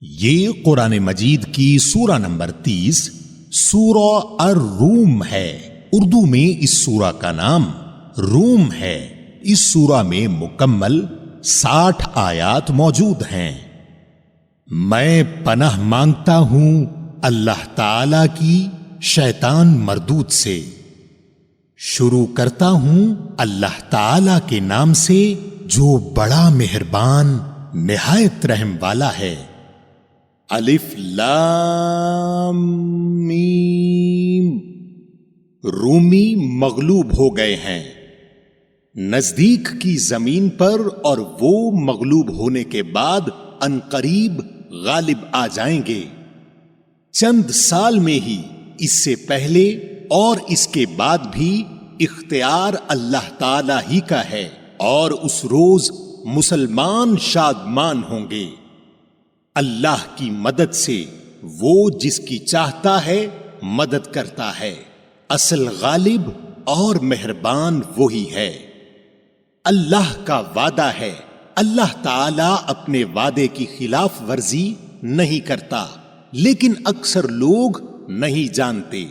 یہ قرآن مجید کی سورہ نمبر 30 سورہ الروم ہے۔ اردو میں اس سورہ کا نام روم ہے۔ اس سورہ میں مکمل 60 آیات موجود ہیں۔ میں پناہ مانگتا ہوں اللہ تعالی کی شیطان مردود سے۔ شروع کرتا ہوں اللہ تعالی کے نام سے جو بڑا مہربان نہایت رحم والا ہے۔ الف لام میم۔ رومی مغلوب ہو گئے ہیں نزدیک کی زمین پر، اور وہ مغلوب ہونے کے بعد عنقریب غالب آ جائیں گے۔ چند سال میں ہی، اس سے پہلے اور اس کے بعد بھی اختیار اللہ تعالی ہی کا ہے، اور اس روز مسلمان شادمان ہوں گے۔ اللہ کی مدد سے وہ جس کی چاہتا ہے مدد کرتا ہے۔ اصل غالب اور مہربان وہی ہے۔ اللہ کا وعدہ ہے، اللہ تعالی اپنے وعدے کی خلاف ورزی نہیں کرتا، لیکن اکثر لوگ نہیں جانتے۔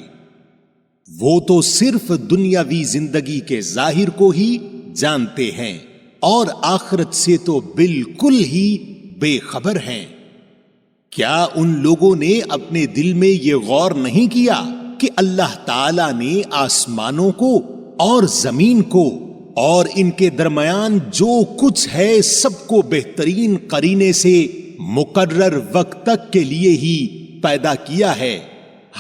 وہ تو صرف دنیاوی زندگی کے ظاہر کو ہی جانتے ہیں، اور آخرت سے تو بالکل ہی بے خبر ہیں۔ کیا ان لوگوں نے اپنے دل میں یہ غور نہیں کیا کہ اللہ تعالی نے آسمانوں کو اور زمین کو اور ان کے درمیان جو کچھ ہے سب کو بہترین قرینے سے مقرر وقت تک کے لیے ہی پیدا کیا ہے؟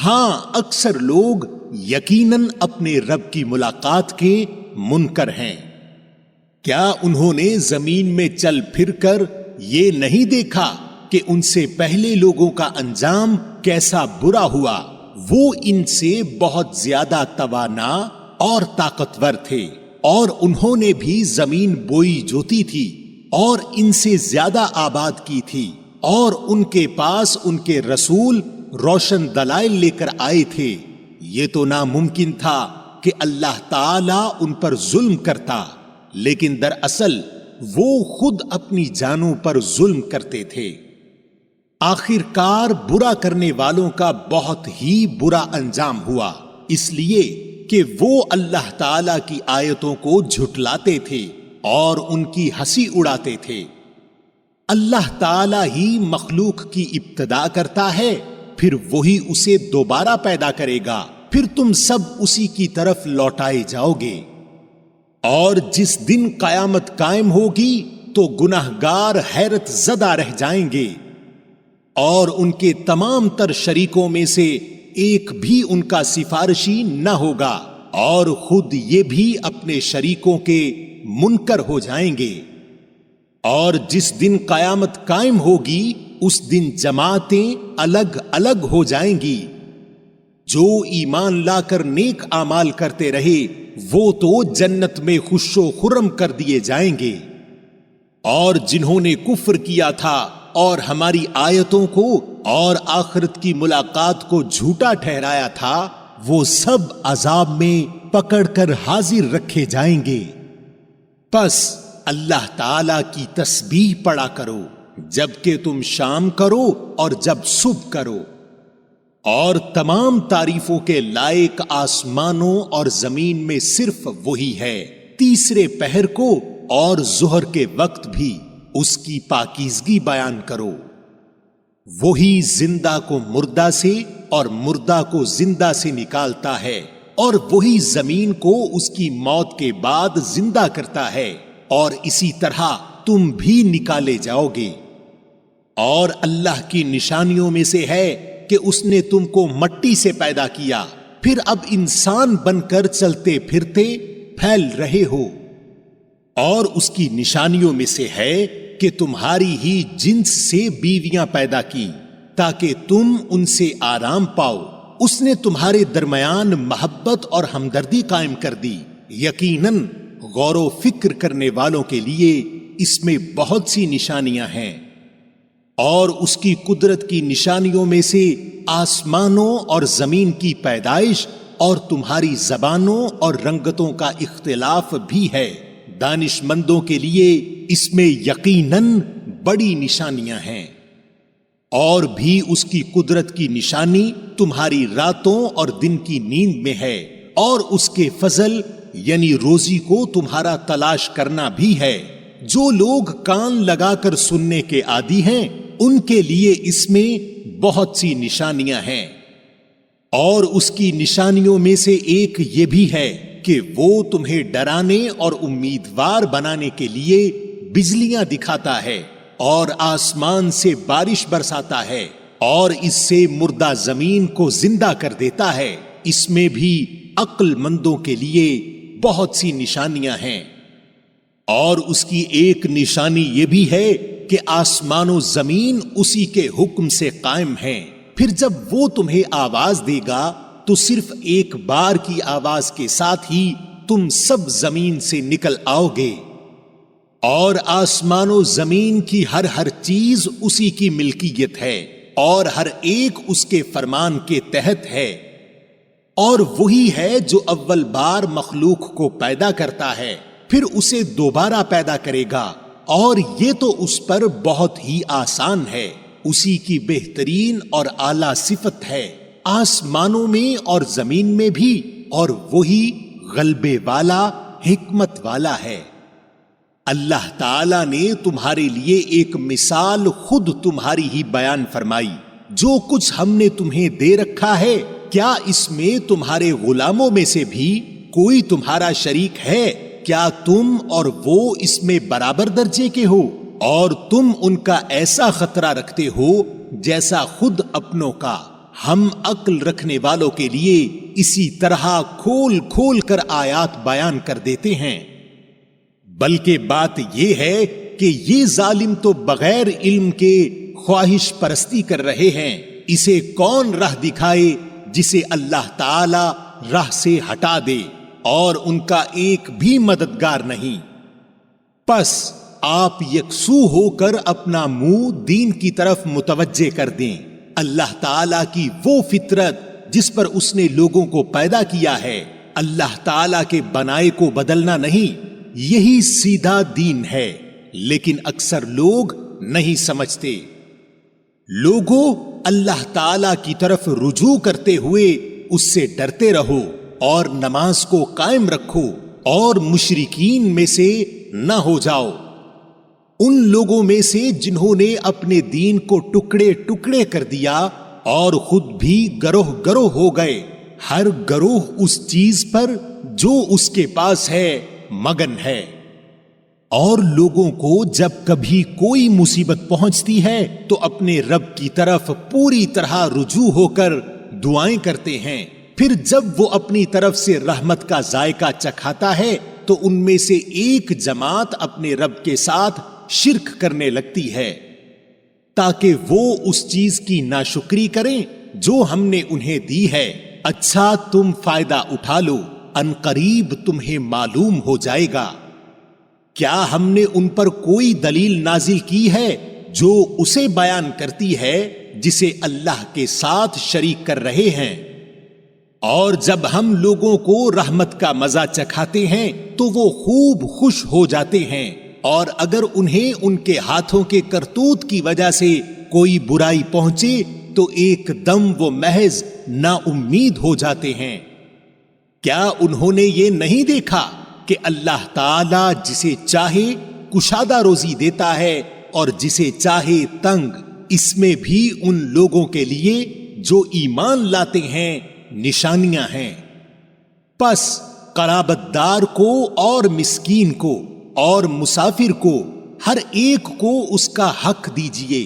ہاں، اکثر لوگ یقیناً اپنے رب کی ملاقات کے منکر ہیں۔ کیا انہوں نے زمین میں چل پھر کر یہ نہیں دیکھا کہ ان سے پہلے لوگوں کا انجام کیسا برا ہوا؟ وہ ان سے بہت زیادہ توانا اور طاقتور تھے، اور انہوں نے بھی زمین بوئی جوتی تھی اور ان سے زیادہ آباد کی تھی، اور ان کے پاس ان کے رسول روشن دلائل لے کر آئے تھے۔ یہ تو ناممکن تھا کہ اللہ تعالی ان پر ظلم کرتا، لیکن دراصل وہ خود اپنی جانوں پر ظلم کرتے تھے۔ آخر کار برا کرنے والوں کا بہت ہی برا انجام ہوا، اس لیے کہ وہ اللہ تعالی کی آیتوں کو جھٹلاتے تھے اور ان کی ہنسی اڑاتے تھے۔ اللہ تعالی ہی مخلوق کی ابتدا کرتا ہے، پھر وہی اسے دوبارہ پیدا کرے گا، پھر تم سب اسی کی طرف لوٹائے جاؤ گے۔ اور جس دن قیامت قائم ہوگی تو گناہگار حیرت زدہ رہ جائیں گے، اور ان کے تمام تر شریکوں میں سے ایک بھی ان کا سفارشی نہ ہوگا، اور خود یہ بھی اپنے شریکوں کے منکر ہو جائیں گے۔ اور جس دن قیامت قائم ہوگی اس دن جماعتیں الگ الگ ہو جائیں گی۔ جو ایمان لا کر نیک اعمال کرتے رہے وہ تو جنت میں خوش و خرم کر دیے جائیں گے، اور جنہوں نے کفر کیا تھا اور ہماری آیتوں کو اور آخرت کی ملاقات کو جھوٹا ٹھہرایا تھا، وہ سب عذاب میں پکڑ کر حاضر رکھے جائیں گے۔ پس اللہ تعالی کی تسبیح پڑھا کرو جب کہ تم شام کرو اور جب صبح کرو، اور تمام تعریفوں کے لائق آسمانوں اور زمین میں صرف وہی ہے۔ تیسرے پہر کو اور ظہر کے وقت بھی اس کی پاکیزگی بیان کرو۔ وہی زندہ کو مردہ سے اور مردہ کو زندہ سے نکالتا ہے، اور وہی زمین کو اس کی موت کے بعد زندہ کرتا ہے، اور اسی طرح تم بھی نکالے جاؤ گے۔ اور اللہ کی نشانیوں میں سے ہے کہ اس نے تم کو مٹی سے پیدا کیا، پھر اب انسان بن کر چلتے پھرتے پھیل رہے ہو۔ اور اس کی نشانیوں میں سے ہے کہ تمہاری ہی جنس سے بیویاں پیدا کی تاکہ تم ان سے آرام پاؤ۔ اس نے تمہارے درمیان محبت اور ہمدردی قائم کر دی۔ یقیناً غور و فکر کرنے والوں کے لیے اس میں بہت سی نشانیاں ہیں۔ اور اس کی قدرت کی نشانیوں میں سے آسمانوں اور زمین کی پیدائش اور تمہاری زبانوں اور رنگتوں کا اختلاف بھی ہے۔ دانش مندوں کے لیے اس میں یقیناً بڑی نشانیاں ہیں۔ اور بھی اس کی قدرت کی نشانی تمہاری راتوں اور دن کی نیند میں ہے، اور اس کے فضل یعنی روزی کو تمہارا تلاش کرنا بھی ہے۔ جو لوگ کان لگا کر سننے کے عادی ہیں ان کے لیے اس میں بہت سی نشانیاں ہیں، اور اس کی نشانیوں میں سے ایک یہ بھی ہے کہ وہ تمہیں ڈرانے اور امیدوار بنانے کے لیے بجلیاں دکھاتا ہے اور آسمان سے بارش برساتا ہے اور اس سے مردہ زمین کو زندہ کر دیتا ہے۔ اس میں بھی عقل مندوں کے لیے بہت سی نشانیاں ہیں۔ اور اس کی ایک نشانی یہ بھی ہے کہ آسمان و زمین اسی کے حکم سے قائم ہیں۔ پھر جب وہ تمہیں آواز دے گا تو صرف ایک بار کی آواز کے ساتھ ہی تم سب زمین سے نکل آؤ گے، اور آسمان و زمین کی ہر چیز اسی کی ملکیت ہے اور ہر ایک اس کے فرمان کے تحت ہے۔ اور وہی ہے جو اول بار مخلوق کو پیدا کرتا ہے پھر اسے دوبارہ پیدا کرے گا، اور یہ تو اس پر بہت ہی آسان ہے۔ اسی کی بہترین اور اعلیٰ صفت ہے آسمانوں میں اور زمین میں بھی، اور وہی غلبے والا حکمت والا ہے۔ اللہ تعالیٰ نے تمہارے لیے ایک مثال خود تمہاری ہی بیان فرمائی۔ جو کچھ ہم نے تمہیں دے رکھا ہے کیا اس میں تمہارے غلاموں میں سے بھی کوئی تمہارا شریک ہے؟ کیا تم اور وہ اس میں برابر درجے کے ہو؟ اور تم ان کا ایسا خطرہ رکھتے ہو جیسا خود اپنوں کا۔ ہم عقل رکھنے والوں کے لیے اسی طرح کھول کھول کر آیات بیان کر دیتے ہیں۔ بلکہ بات یہ ہے کہ یہ ظالم تو بغیر علم کے خواہش پرستی کر رہے ہیں۔ اسے کون راہ دکھائے جسے اللہ تعالی راہ سے ہٹا دے، اور ان کا ایک بھی مددگار نہیں۔ پس آپ یکسو ہو کر اپنا منہ دین کی طرف متوجہ کر دیں۔ اللہ تعالی کی وہ فطرت جس پر اس نے لوگوں کو پیدا کیا ہے، اللہ تعالی کے بنائے کو بدلنا نہیں، یہی سیدھا دین ہے، لیکن اکثر لوگ نہیں سمجھتے۔ لوگوں، اللہ تعالی کی طرف رجوع کرتے ہوئے اس سے ڈرتے رہو اور نماز کو قائم رکھو اور مشرکین میں سے نہ ہو جاؤ، ان لوگوں میں سے جنہوں نے اپنے دین کو ٹکڑے ٹکڑے کر دیا اور خود بھی گروہ گروہ ہو گئے، ہر گروہ اس چیز پر جو اس کے پاس ہے مگن ہے۔ اور لوگوں کو جب کبھی کوئی مصیبت پہنچتی ہے تو اپنے رب کی طرف پوری طرح رجوع ہو کر دعائیں کرتے ہیں، پھر جب وہ اپنی طرف سے رحمت کا ذائقہ چکھاتا ہے تو ان میں سے ایک جماعت اپنے رب کے ساتھ شرک کرنے لگتی ہے تاکہ وہ اس چیز کی ناشکری کریں جو ہم نے انہیں دی ہے۔ اچھا تم فائدہ اٹھا لو، ان قریب تمہیں معلوم ہو جائے گا۔ کیا ہم نے ان پر کوئی دلیل نازل کی ہے جو اسے بیان کرتی ہے جسے اللہ کے ساتھ شریک کر رہے ہیں؟ اور جب ہم لوگوں کو رحمت کا مزہ چکھاتے ہیں تو وہ خوب خوش ہو جاتے ہیں، اور اگر انہیں ان کے ہاتھوں کے کرتوت کی وجہ سے کوئی برائی پہنچے تو ایک دم وہ محض نا امید ہو جاتے ہیں۔ کیا انہوں نے یہ نہیں دیکھا کہ اللہ تعالی جسے چاہے کشادہ روزی دیتا ہے اور جسے چاہے تنگ؟ اس میں بھی ان لوگوں کے لیے جو ایمان لاتے ہیں نشانیاں ہیں۔ پس قرابت دار کو اور مسکین کو اور مسافر کو ہر ایک کو اس کا حق دیجئے،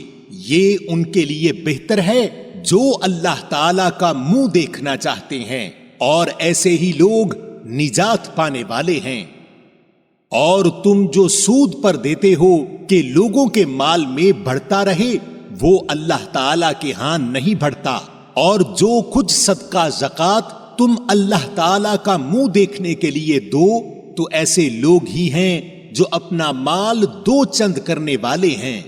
یہ ان کے لیے بہتر ہے جو اللہ تعالی کا منہ دیکھنا چاہتے ہیں، اور ایسے ہی لوگ نجات پانے والے ہیں۔ اور تم جو سود پر دیتے ہو کہ لوگوں کے مال میں بڑھتا رہے، وہ اللہ تعالی کے ہاں نہیں بڑھتا، اور جو کچھ صدقہ زکوٰۃ تم اللہ تعالی کا منہ دیکھنے کے لیے دو تو ایسے لوگ ہی ہیں جو اپنا مال دو چند کرنے والے ہیں۔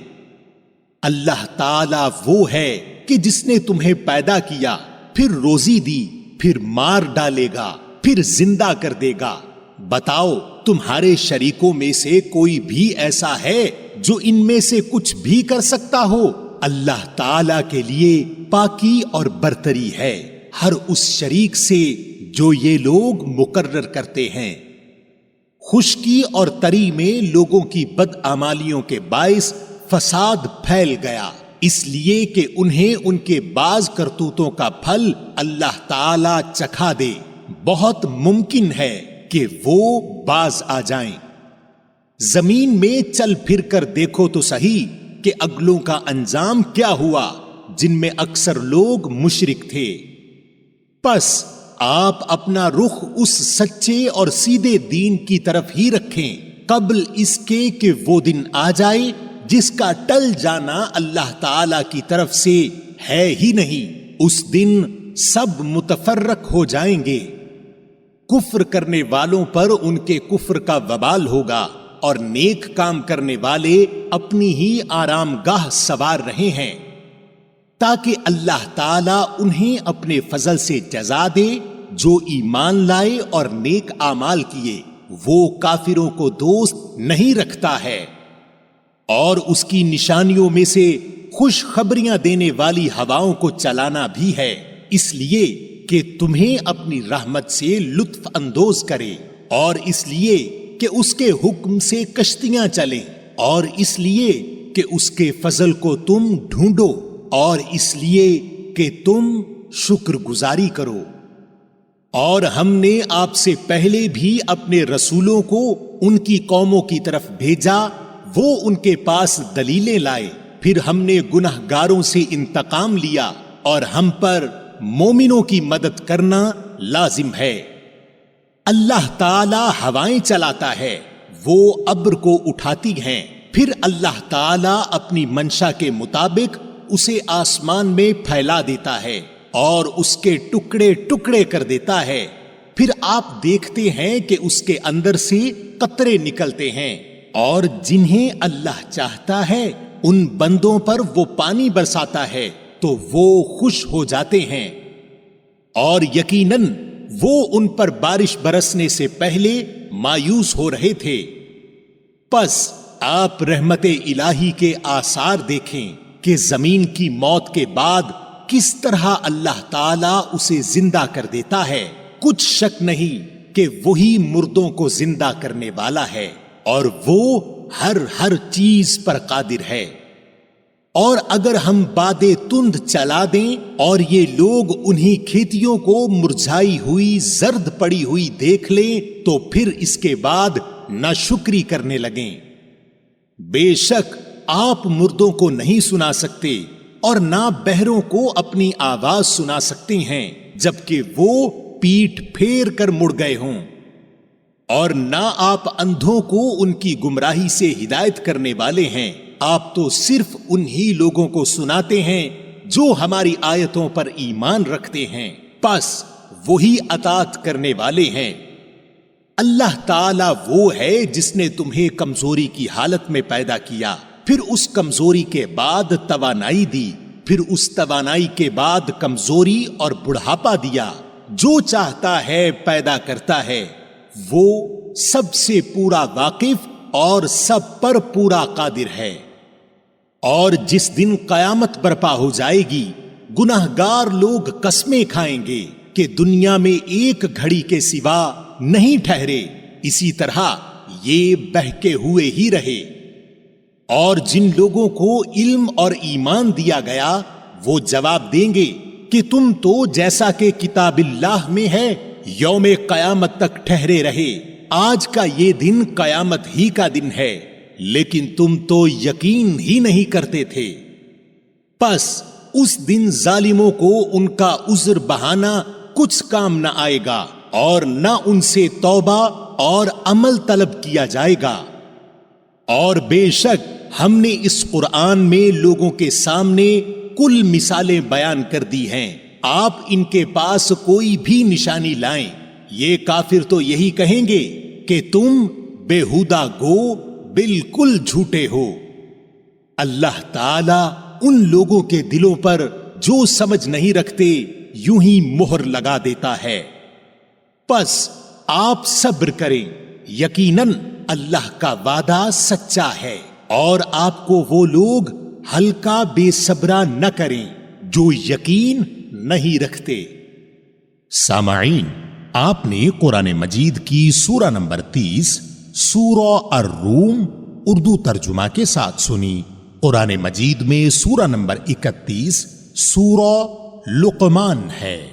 اللہ تعالی وہ ہے کہ جس نے تمہیں پیدا کیا، پھر روزی دی، پھر مار ڈالے گا، پھر زندہ کر دے گا۔ بتاؤ تمہارے شریکوں میں سے کوئی بھی ایسا ہے جو ان میں سے کچھ بھی کر سکتا ہو؟ اللہ تعالی کے لیے پاکی اور برتری ہے ہر اس شریک سے جو یہ لوگ مقرر کرتے ہیں۔ خشکی اور تری میں لوگوں کی بدعمالیوں کے باعث فساد پھیل گیا، اس لیے کہ انہیں ان کے بعض کرتوتوں کا پھل اللہ تعالی چکھا دے۔ بہت ممکن ہے کہ وہ باز آ جائیں۔ زمین میں چل پھر کر دیکھو تو صحیح کہ اگلوں کا انجام کیا ہوا، جن میں اکثر لوگ مشرک تھے۔ پس آپ اپنا رخ اس سچے اور سیدھے دین کی طرف ہی رکھیں قبل اس کے کہ وہ دن آ جائے جس کا ٹل جانا اللہ تعالی کی طرف سے ہے ہی نہیں۔ اس دن سب متفرق ہو جائیں گے۔ کفر کرنے والوں پر ان کے کفر کا وبال ہوگا اور نیک کام کرنے والے اپنی ہی آرام گاہ سوار رہے ہیں، تاکہ اللہ تعالی انہیں اپنے فضل سے جزا دے۔ جو ایمان لائے اور نیک اعمال کیے وہ کافروں کو دوست نہیں رکھتا ہے۔ اور اس کی نشانیوں میں سے خوشخبریاں دینے والی ہواؤں کو چلانا بھی ہے، اس لیے کہ تمہیں اپنی رحمت سے لطف اندوز کرے، اور اس لیے کہ اس کے حکم سے کشتیاں چلیں، اور اس لیے کہ اس کے فضل کو تم ڈھونڈو، اور اس لیے کہ تم شکر گزاری کرو۔ اور ہم نے آپ سے پہلے بھی اپنے رسولوں کو ان کی قوموں کی طرف بھیجا، وہ ان کے پاس دلیلیں لائے، پھر ہم نے گنہگاروں سے انتقام لیا، اور ہم پر مومنوں کی مدد کرنا لازم ہے۔ اللہ تعالی ہوائیں چلاتا ہے، وہ ابر کو اٹھاتی ہیں، پھر اللہ تعالی اپنی منشا کے مطابق اسے آسمان میں پھیلا دیتا ہے اور اس کے ٹکڑے ٹکڑے کر دیتا ہے، پھر آپ دیکھتے ہیں کہ اس کے اندر سے قطرے نکلتے ہیں، اور جنہیں اللہ چاہتا ہے ان بندوں پر وہ پانی برساتا ہے تو وہ خوش ہو جاتے ہیں، اور یقیناً وہ ان پر بارش برسنے سے پہلے مایوس ہو رہے تھے۔ پس آپ رحمت الہی کے آثار دیکھیں کہ زمین کی موت کے بعد کس طرح اللہ تعالیٰ اسے زندہ کر دیتا ہے۔ کچھ شک نہیں کہ وہی مردوں کو زندہ کرنے والا ہے، اور وہ ہر چیز پر قادر ہے۔ اور اگر ہم بادیں تند چلا دیں اور یہ لوگ انہی کھیتیوں کو مرجھائی ہوئی زرد پڑی ہوئی دیکھ لیں تو پھر اس کے بعد ناشکری کرنے لگیں۔ بے شک آپ مردوں کو نہیں سنا سکتے اور نہ بہروں کو اپنی آواز سنا سکتے ہیں جبکہ وہ پیٹھ پھیر کر مڑ گئے ہوں، اور نہ آپ اندھوں کو ان کی گمراہی سے ہدایت کرنے والے ہیں۔ آپ تو صرف انہی لوگوں کو سناتے ہیں جو ہماری آیتوں پر ایمان رکھتے ہیں، پس وہی اطاعت کرنے والے ہیں۔ اللہ تعالیٰ وہ ہے جس نے تمہیں کمزوری کی حالت میں پیدا کیا، پھر اس کمزوری کے بعد توانائی دی، پھر اس توانائی کے بعد کمزوری اور بڑھاپا دیا۔ جو چاہتا ہے پیدا کرتا ہے، وہ سب سے پورا واقف اور سب پر پورا قادر ہے۔ اور جس دن قیامت برپا ہو جائے گی، گناہگار لوگ قسمیں کھائیں گے کہ دنیا میں ایک گھڑی کے سوا نہیں ٹھہرے، اسی طرح یہ بہکے ہوئے ہی رہے۔ اور جن لوگوں کو علم اور ایمان دیا گیا وہ جواب دیں گے کہ تم تو جیسا کہ کتاب اللہ میں ہے یوم قیامت تک ٹھہرے رہے، آج کا یہ دن قیامت ہی کا دن ہے، لیکن تم تو یقین ہی نہیں کرتے تھے۔ پس اس دن ظالموں کو ان کا عذر بہانہ کچھ کام نہ آئے گا، اور نہ ان سے توبہ اور عمل طلب کیا جائے گا۔ اور بے شک ہم نے اس قرآن میں لوگوں کے سامنے کل مثالیں بیان کر دی ہیں، آپ ان کے پاس کوئی بھی نشانی لائیں، یہ کافر تو یہی کہیں گے کہ تم بیہودہ گو بالکل جھوٹے ہو۔ اللہ تعالی ان لوگوں کے دلوں پر جو سمجھ نہیں رکھتے یوں ہی مہر لگا دیتا ہے۔ پس آپ صبر کریں، یقیناً اللہ کا وعدہ سچا ہے، اور آپ کو وہ لوگ ہلکا بے صبرا نہ کریں جو یقین نہیں رکھتے۔ سامعین، آپ نے قرآن مجید کی سورہ نمبر 30 سورہ الروم اردو ترجمہ کے ساتھ سنی۔ قرآن مجید میں سورہ نمبر 31 سورہ لقمان ہے۔